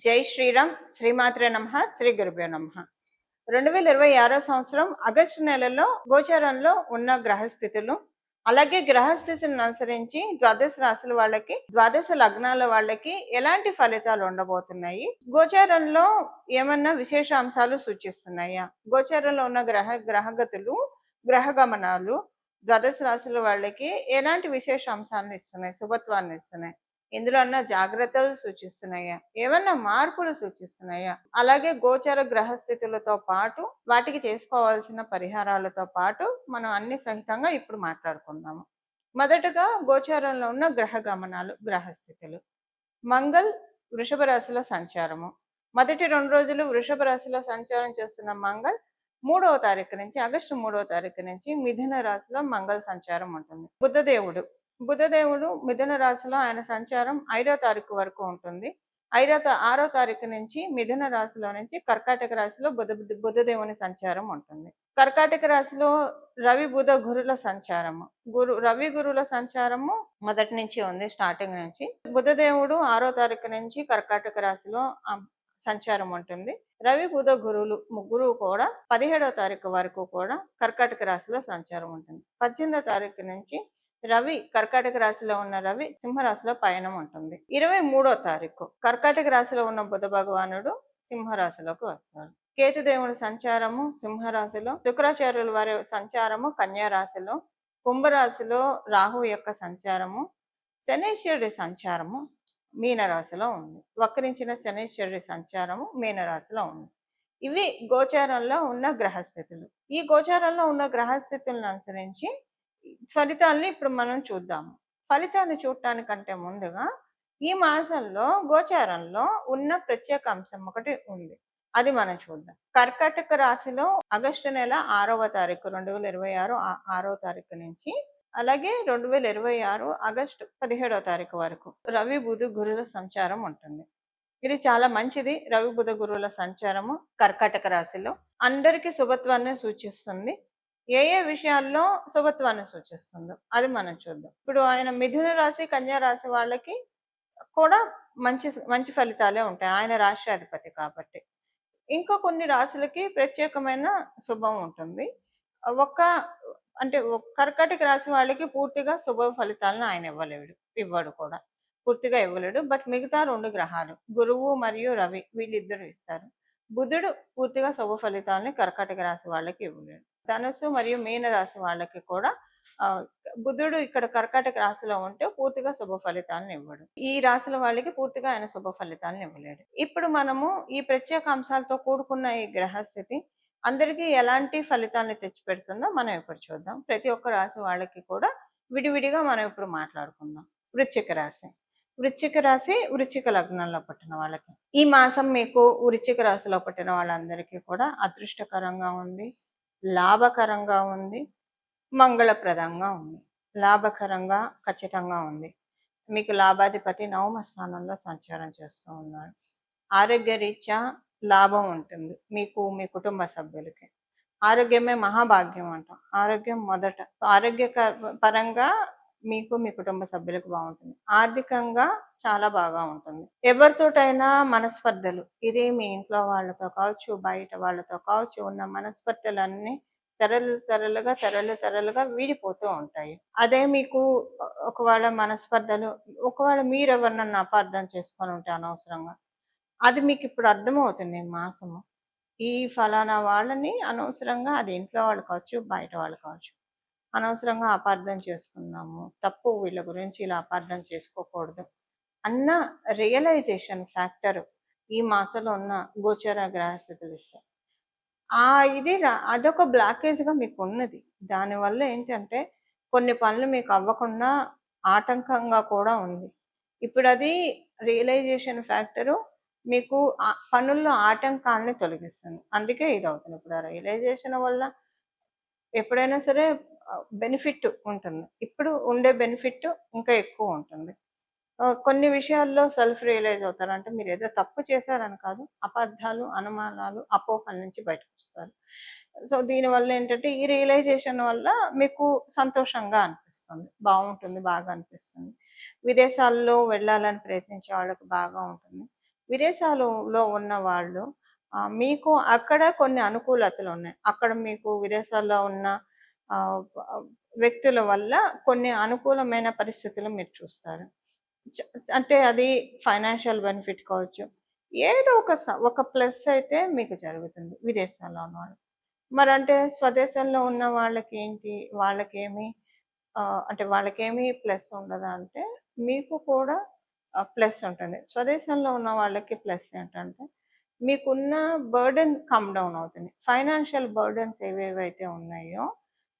జై శ్రీరామ్. శ్రీమాత్రే నమః. శ్రీ గురుభ్యో నమః. 2026 సంవత్సరం ఆగస్టు నెలలో గోచారంలో ఉన్న గ్రహస్థితులు, అలాగే గ్రహస్థితులను అనుసరించి ద్వాదశ రాశుల వాళ్ళకి, ద్వాదశ లగ్నాల వాళ్ళకి ఎలాంటి ఫలితాలు ఉండబోతున్నాయి, గోచారంలో ఏమన్నా విశేష అంశాలు సూచిస్తున్నాయా, గోచారంలో ఉన్న గ్రహగతులు, గ్రహ గమనాలు ద్వాదశ రాశుల వాళ్ళకి ఎలాంటి విశేష అంశాలను ఇస్తున్నాయి, శుభత్వాన్ని ఇస్తున్నాయి, ఇందులో అన్న జాగ్రత్తలు సూచిస్తున్నాయా, ఏమన్నా మార్పులు సూచిస్తున్నాయా, అలాగే గోచర గ్రహస్థితులతో పాటు వాటికి చేసుకోవాల్సిన పరిహారాలతో పాటు మనం అన్ని సహితంగా ఇప్పుడు మాట్లాడుకుందాము. మొదటగా గోచారంలో ఉన్న గ్రహ గమనాలు, గ్రహస్థితులు. మంగళ్ వృషభ రాశిలో సంచారము. మొదటి 2 రోజులు వృషభ రాశిలో సంచారం చేస్తున్న మంగళ్ 3వ తారీఖు నుంచి, ఆగస్టు 3వ తారీఖు నుంచి మిథున రాశిలో మంగళ సంచారం ఉంటుంది. బుధదేవుడు మిథున రాశిలో ఆయన సంచారం 5వ తారీఖు వరకు ఉంటుంది. 6వ తారీఖు నుంచి మిథున రాశిలో నుంచి కర్కాటక రాశిలో బుధదేవుని సంచారం ఉంటుంది. కర్కాటక రాశిలో రవి బుధ గురుల సంచారము, రవి గురుల సంచారము మొదటి నుంచి ఉంది, స్టార్టింగ్ నుంచి. బుధదేవుడు 6వ తారీఖు నుంచి కర్కాటక రాశిలో సంచారం ఉంటుంది. రవి బుధ గురువులు ముగ్గురు కూడా 17వ తారీఖు వరకు కూడా కర్కాటక రాశిలో సంచారం ఉంటుంది. 18వ తారీఖు నుంచి రవి కర్కాటక రాశిలో ఉన్న రవి సింహరాశిలో పయనం ఉంటుంది. 23వ తారీఖు కర్కాటక రాశిలో ఉన్న బుధ భగవానుడు సింహరాశిలోకి వస్తాడు. కేతుదేవుని సంచారము సింహరాశిలో, శుక్రాచార్యుల వారి సంచారము కన్యా రాశిలో, కుంభరాశిలో రాహు యొక్క సంచారము, శనీశ్వరుడి సంచారము మీనరాశిలో ఉంది. వక్రించిన శనీశ్వరుడి సంచారము మీనరాశిలో ఉంది. ఇవి గోచారంలో ఉన్న గ్రహస్థితులు. ఈ గోచారంలో ఉన్న గ్రహస్థితులను అనుసరించి ఫలితాలని ఇప్పుడు మనం చూద్దాము. ఫలితాన్ని చూడటానికంటే ముందుగా ఈ మాసంలో గోచారంలో ఉన్న ప్రత్యేక అంశం ఒకటి ఉంది, అది మనం చూద్దాం. కర్కాటక రాశిలో ఆగస్టు నెల 6వ తారీఖు 2026 6వ తారీఖు నుంచి, అలాగే 2026 ఆగస్టు 17వ తారీఖు వరకు రవి బుధ గురుల సంచారం ఉంటుంది. ఇది చాలా మంచిది. రవి బుధ గురువుల సంచారము కర్కాటక రాశిలో అందరికీ శుభత్వాన్ని సూచిస్తుంది. ఏ ఏ విషయాల్లో శుభత్వాన్ని సూచిస్తుందో అది మనం చూద్దాం. ఇప్పుడు ఆయన మిథున రాశి, కన్యా రాశి వాళ్ళకి కూడా మంచి ఫలితాలే ఉంటాయి, ఆయన రాష్ట్రాధిపతి కాబట్టి. ఇంకా కొన్ని రాశులకి ప్రత్యేకమైన శుభం ఉంటుంది. కర్కాటక రాశి వాళ్ళకి పూర్తిగా శుభ ఫలితాలను ఆయన ఇవ్వడు కూడా, పూర్తిగా ఇవ్వలేడు. బట్ మిగతా 2 గ్రహాలు గురువు మరియు రవి వీళ్ళిద్దరూ ఇస్తారు. బుధుడు పూర్తిగా శుభ ఫలితాలని కర్కాటక రాశి వాళ్ళకి ఇవ్వలేడు. ధనుస్సు మరియు మీన రాశి వాళ్ళకి కూడా బుధుడు ఇక్కడ కర్కాటక రాశిలో ఉంటే పూర్తిగా శుభ ఫలితాలను ఇవ్వడు. ఈ రాశుల వాళ్ళకి పూర్తిగా ఆయన శుభ ఫలితాలను ఇవ్వలేడు. ఇప్పుడు మనము ఈ ప్రత్యేక అంశాలతో కూడుకున్న ఈ గ్రహస్థితి అందరికీ ఎలాంటి ఫలితాలను తెచ్చిపెడుతుందో మనం ఇప్పుడు చూద్దాం. ప్రతి ఒక్క రాశి వాళ్ళకి కూడా విడివిడిగా మనం ఇప్పుడు మాట్లాడుకుందాం. వృశ్చిక రాశి. వృశ్చిక లగ్నంలో పుట్టిన వాళ్ళకి ఈ మాసం మీకు వృశ్చిక రాశిలో పుట్టిన వాళ్ళందరికీ కూడా అదృష్టకరంగా ఉంది, లాభకరంగా ఉంది, మంగళప్రదంగా ఉంది. లాభకరంగా ఖచ్చితంగా ఉంది. మీకు లాభాధిపతి 9వ స్థానంలో సంచారం చేస్తూ ఉన్నాడు. ఆరోగ్య రీత్యా లాభం ఉంటుంది మీకు, మీ కుటుంబ సభ్యులకి. ఆరోగ్యమే మహాభాగ్యం అంటాం. ఆరోగ్యం మొదట. ఆరోగ్య పరంగా మీకు, మీ కుటుంబ సభ్యులకు బాగుంటుంది. ఆర్థికంగా చాలా బాగా ఉంటుంది. ఎవరితోటైనా మనస్పర్ధలు, ఇది మీ ఇంట్లో వాళ్ళతో కావచ్చు, బయట వాళ్ళతో కావచ్చు, ఉన్న మనస్పర్ధలన్నీ తరలుగా వీడిపోతూ ఉంటాయి. అదే మీకు ఒకవేళ మనస్పర్ధలు, ఒకవేళ మీరు ఎవరినన్నా అపార్థం చేసుకొని ఉంటే అనవసరంగా, అది మీకు ఇప్పుడు అర్థమవుతుంది. ఈ మాసము ఈ ఫలానా వాళ్ళని అనవసరంగా, అది ఇంట్లో వాళ్ళు కావచ్చు, బయట వాళ్ళు కావచ్చు, అనవసరంగా అపార్థం చేసుకున్నాము, తప్పు, వీళ్ళ గురించి ఇలా అపార్థం చేసుకోకూడదు అన్న రియలైజేషన్ ఫ్యాక్టర్ ఈ మాసంలో ఉన్న గోచర గ్రహస్థితులు ఇస్తాయి. అదొక బ్లాకేజ్గా మీకు ఉన్నది. దానివల్ల ఏంటంటే కొన్ని పనులు మీకు అవ్వకుండా ఆటంకంగా కూడా ఉంది. ఇప్పుడు అది రియలైజేషన్ ఫ్యాక్టరు మీకు పనుల్లో ఆటంకాలని తొలగిస్తుంది. అందుకే ఇది అవుతుంది. ఇప్పుడు ఆ రియలైజేషన్ వల్ల ఎప్పుడైనా సరే బెనిఫిట్ ఉంటుంది. ఇప్పుడు ఉండే బెనిఫిట్ ఇంకా ఎక్కువ ఉంటుంది. కొన్ని విషయాల్లో సెల్ఫ్ రియలైజ్ అవుతారు. అంటే మీరు ఏదో తప్పు చేశారని కాదు, అపార్థాలు, అనుమానాలు, అపోహల నుంచి బయటకు వస్తారు. సో దీనివల్ల ఏంటంటే ఈ రియలైజేషన్ వల్ల మీకు సంతోషంగా అనిపిస్తుంది, బాగుంటుంది, బాగా అనిపిస్తుంది. విదేశాల్లో వెళ్ళాలని ప్రయత్నించే వాళ్ళకి బాగా ఉంటుంది. విదేశాలలో ఉన్న వాళ్ళు మీకు అక్కడ కొన్ని అనుకూలతలు ఉన్నాయి. అక్కడ మీకు విదేశాల్లో ఉన్న ఆహ్, ప వ్యక్తుల వల్ల కొన్ని అనుకూలమైన పరిస్థితులు మీరు చూస్తారు. చ అంటే అది ఫైనాన్షియల్ బెనిఫిట్ కావచ్చు. ఏదో ఒక ప్లస్ అయితే మీకు జరుగుతుంది విదేశాల్లో ఉన్నవాళ్ళు. మరంటే స్వదేశంలో ఉన్న వాళ్ళకేంటి? వాళ్ళకేమి అంటే వాళ్ళకేమి ప్లస్ ఉండదా అంటే, మీకు కూడా ప్లస్ ఉంటుంది. స్వదేశంలో ఉన్న వాళ్ళకి ప్లస్ ఏంటంటే, మీకున్న బర్డెన్ కమ్ డౌన్ అవుతుంది. ఫైనాన్షియల్ బర్డెన్స్ ఏవేవైతే ఉన్నాయో,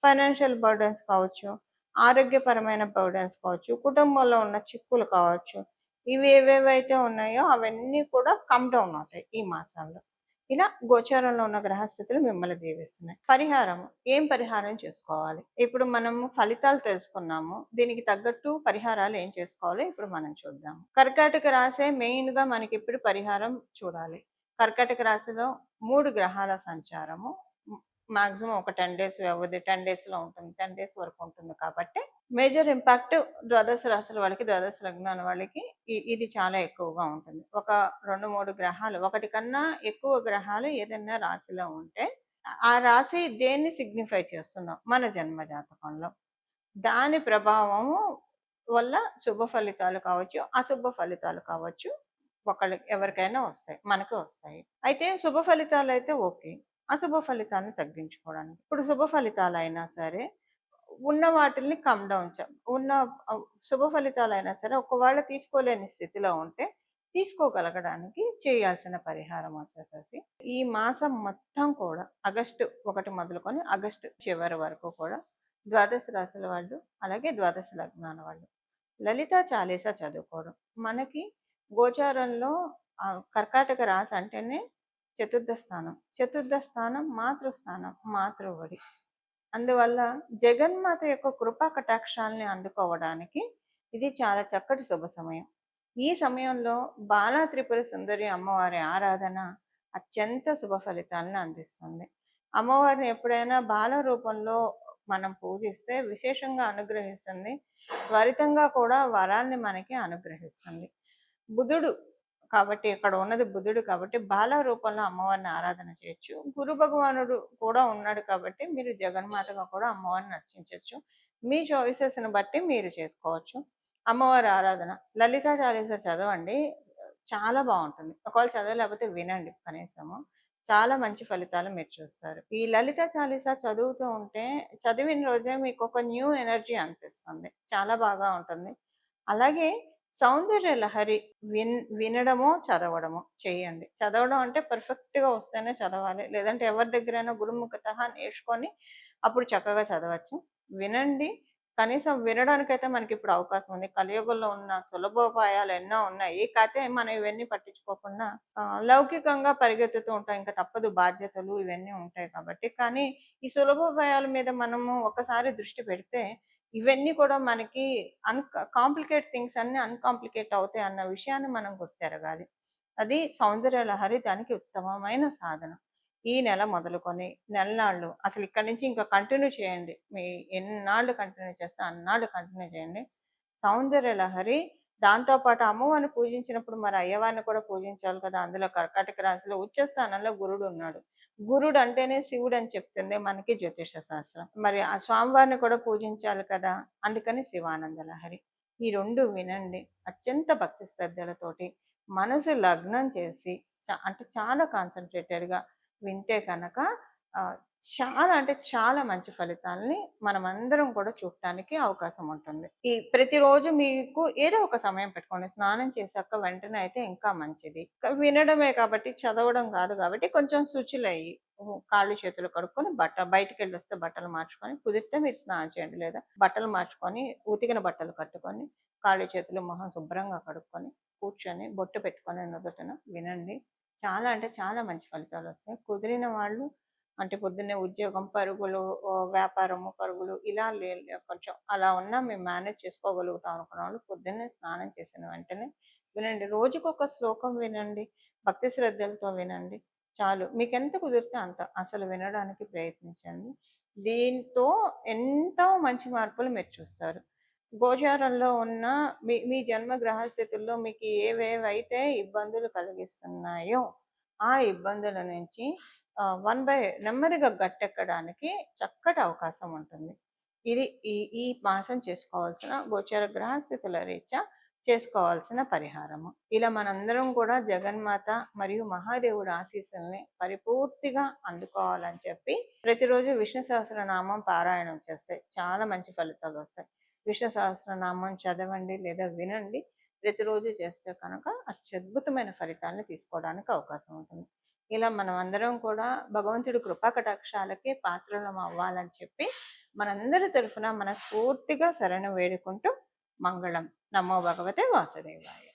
ఫైనాన్షియల్ బర్డెన్స్ కావచ్చు, ఆరోగ్యపరమైన బర్డెన్స్ కావచ్చు, కుటుంబంలో ఉన్న చిక్కులు కావచ్చు, ఇవి ఏవేవైతే ఉన్నాయో అవన్నీ కూడా కమ్ డౌన్ అవుతాయి ఈ మాసాల్లో. ఇలా గోచారంలో ఉన్న గ్రహస్థితులు మిమ్మల్ని దీవిస్తున్నాయి. పరిహారం ఏం పరిహారం చేసుకోవాలి? ఇప్పుడు మనము ఫలితాలు తెలుసుకున్నాము. దీనికి తగ్గట్టు పరిహారాలు ఏం చేసుకోవాలో ఇప్పుడు మనం చూద్దాం. కర్కాటక రాశే మెయిన్‌గా మనకిప్పుడు పరిహారం చూడాలి. కర్కాటక రాశిలో 3 గ్రహాల సంచారము మాక్సిమం ఒక 10 డేస్ వ్యవధి 10 డేస్‌లో ఉంటుంది. 10 డేస్ వరకు ఉంటుంది కాబట్టి మేజర్ ఇంపాక్ట్ ద్వాదశ రాశుల వాళ్ళకి, ద్వాదశ లగ్నాల వాళ్ళకి ఇది చాలా ఎక్కువగా ఉంటుంది. ఒక 2, 3 గ్రహాలు, ఒకటి కన్నా ఎక్కువ గ్రహాలు ఏదైనా రాశిలో ఉంటే, ఆ రాశి దేన్ని సిగ్నిఫై చేస్తుందో మన జన్మ జాతకంలో, దాని ప్రభావము వల్ల శుభ ఫలితాలు కావచ్చు, అశుభ ఫలితాలు కావచ్చు. ఎవరికైనా వస్తాయి. మనకు వస్తాయి. అయితే శుభ ఫలితాలైతే ఓకే. అశుభ ఫలితాలను తగ్గించుకోవడానికి. ఇప్పుడు శుభ ఫలితాలైనా సరే ఉన్న వాటిల్ని కమ్ డౌన్ ఉన్న శుభ ఫలితాలైనా సరే ఒకవేళ తీసుకోలేని స్థితిలో ఉంటే తీసుకోగలగడానికి చేయాల్సిన పరిహారం వచ్చేసేసి ఈ మాసం మొత్తం కూడా ఆగస్టు 1 మొదలుకొని ఆగస్టు చివరి వరకు కూడా ద్వాదశ రాశుల వాళ్ళు అలాగే ద్వాదశ లగ్నాల వాళ్ళు లలితా చాలీసా చదువుకోవడం. మనకి గోచారంలో కర్కాటక రాశి అంటేనే చతుర్థ స్థానం. చతుర్థ స్థానం మాతృస్థానం, మాతృవడి. అందువల్ల జగన్మాత యొక్క కృపా కటాక్షాలని అందుకోవడానికి ఇది చాలా చక్కటి శుభ సమయం. ఈ సమయంలో బాలా త్రిపుర సుందరి అమ్మవారి ఆరాధన అత్యంత శుభ ఫలితాలను అందిస్తుంది. అమ్మవారిని ఎప్పుడైనా బాల రూపంలో మనం పూజిస్తే విశేషంగా అనుగ్రహిస్తుంది. త్వరితంగా కూడా వరాల్ని మనకి అనుగ్రహిస్తుంది. బుధుడు కాబట్టి ఇక్కడ ఉన్నది బుధుడు కాబట్టి బాల రూపంలో అమ్మవారిని ఆరాధన చేయొచ్చు. గురు భగవానుడు కూడా ఉన్నాడు కాబట్టి మీరు జగన్మాతగా కూడా అమ్మవారిని అర్చించవచ్చు. మీ చాయిసెస్ని బట్టి మీరు చేసుకోవచ్చు. అమ్మవారి ఆరాధన లలితా చాలీసా చదవండి, చాలా బాగుంటుంది. ఒకవేళ చదవలేకపోతే వినండి కనీసము. చాలా మంచి ఫలితాలు మీరు చూస్తారు. ఈ లలిత చాలీసా చదువుతూ ఉంటే చదివిన రోజే మీకు ఒక న్యూ ఎనర్జీ అనిపిస్తుంది. చాలా బాగా ఉంటుంది. అలాగే సౌందర్య లహరి వినడమో చదవడమో చేయండి. చదవడం అంటే పర్ఫెక్ట్గా వస్తేనే చదవాలి, లేదంటే ఎవరి దగ్గరైనా గురుముఖత నేర్చుకొని అప్పుడు చక్కగా చదవచ్చు. వినండి, కనీసం వినడానికైతే మనకి ఇప్పుడు అవకాశం ఉంది. కలియుగంలో ఉన్న సులభోపాయాలు ఎన్నో ఉన్నాయి. కాకపోతే మనం ఇవన్నీ పట్టించుకోకుండా లౌకికంగా పరిగెత్తుతూ ఉంటాం. ఇంకా తప్పదు, బాధ్యతలు ఇవన్నీ ఉంటాయి కాబట్టి. కానీ ఈ సులభోపాయాల మీద మనము ఒకసారి దృష్టి పెడితే ఇవన్నీ కూడా మనకి కాంప్లికేట్ థింగ్స్ అన్ని అన్కాంప్లికేట్ అవుతాయి అన్న విషయాన్ని మనం గుర్తెరగాలి. అది సౌందర్య లహరి దానికి ఉత్తమమైన సాధన. ఈ నెల మొదలుకొని నెలనాళ్ళు అసలు ఇక్కడి నుంచి ఇంకా కంటిన్యూ చేయండి. మీ ఎన్నాళ్ళు కంటిన్యూ చేస్తే అన్నాళ్ళు కంటిన్యూ చేయండి. సౌందర్య లహరి దాంతోపాటు అమ్మవారిని పూజించినప్పుడు మరి అయ్యవారిని కూడా పూజించాలి కదా. అందులో కర్కాటక రాశిలో ఉచ్చ స్థానంలో గురుడు ఉన్నాడు. గురుడు అంటేనే శివుడు అని చెప్తుంది మనకి జ్యోతిష శాస్త్రం. మరి ఆ స్వామివారిని కూడా పూజించాలి కదా, అందుకని శివానంద లహరి. ఈ 2 వినండి. అత్యంత భక్తి శ్రద్ధలతోటి మనసు లగ్నం చేసి అంటే చాలా కాన్సన్ట్రేటెడ్గా వింటే కనుక చాలా అంటే చాలా మంచి ఫలితాలని మనమందరం కూడా చూడటానికి అవకాశం ఉంటుంది. ఈ ప్రతిరోజు మీకు ఏదో ఒక సమయం పెట్టుకోండి. స్నానం చేశాక వెంటనే అయితే ఇంకా మంచిది. వినడమే కాబట్టి చదవడం కాదు కాబట్టి కొంచెం శుచులయ్యి కాళ్ళు చేతులు కడుక్కొని బయటికి వెళ్ళి వస్తే బట్టలు మార్చుకొని, కుదిరితే మీరు స్నానం చేయండి, లేదా బట్టలు మార్చుకొని ఉతికిన బట్టలు కట్టుకొని కాళ్ళు చేతులు మొహం శుభ్రంగా కడుక్కొని కూర్చొని బొట్టు పెట్టుకొని నుదుటన వినండి. చాలా అంటే చాలా మంచి ఫలితాలు వస్తాయి. కుదిరిన వాళ్ళు అంటే పొద్దున్నే ఉద్యోగం, పరుగులు, వ్యాపారము, పరుగులు ఇలా కొంచెం అలా ఉన్నా మేము మేనేజ్ చేసుకోగలుగుతాం అనుకున్న వాళ్ళు పొద్దున్నే స్నానం చేసిన వెంటనే వినండి. రోజుకొక శ్లోకం వినండి. భక్తి శ్రద్ధలతో వినండి. చాలు. మీకెంత కుదిరితే అంత అసలు వినడానికి ప్రయత్నించండి. దీంతో ఎంతో మంచి మార్పులు మీరు చూస్తారు. గోచారంలో ఉన్న మీ మీ జన్మ గ్రహస్థితుల్లో మీకు ఏవేవైతే ఇబ్బందులు కలిగిస్తున్నాయో ఆ ఇబ్బందుల నుంచి వన్ బై నెమ్మదిగా గట్టెక్కడానికి చక్కటి అవకాశం ఉంటుంది. ఇది ఈ ఈ మాసం చేసుకోవాల్సిన గోచర గ్రహస్థితుల రీత్యా చేసుకోవాల్సిన పరిహారము. ఇలా మనందరం కూడా జగన్మాత మరియు మహాదేవుడు ఆశీస్సుల్ని పరిపూర్తిగా అందుకోవాలని చెప్పి ప్రతిరోజు విష్ణు సహస్రనామం పారాయణం చేస్తే చాలా మంచి ఫలితాలు వస్తాయి. విష్ణు సహస్రనామం చదవండి లేదా వినండి. ప్రతిరోజు చేస్తే కనుక అత్యద్భుతమైన ఫలితాలను తీసుకోవడానికి అవకాశం ఉంటుంది. ఇలా మనం అందరం కూడా భగవంతుడి కృపా కటాక్షాలకి పాత్రలం అవ్వాలని చెప్పి మనందరి తరఫున మనస్ఫూర్తిగా శరణు వేడుకుంటూ మంగళం. నమో భగవతే వాసుదేవాయ.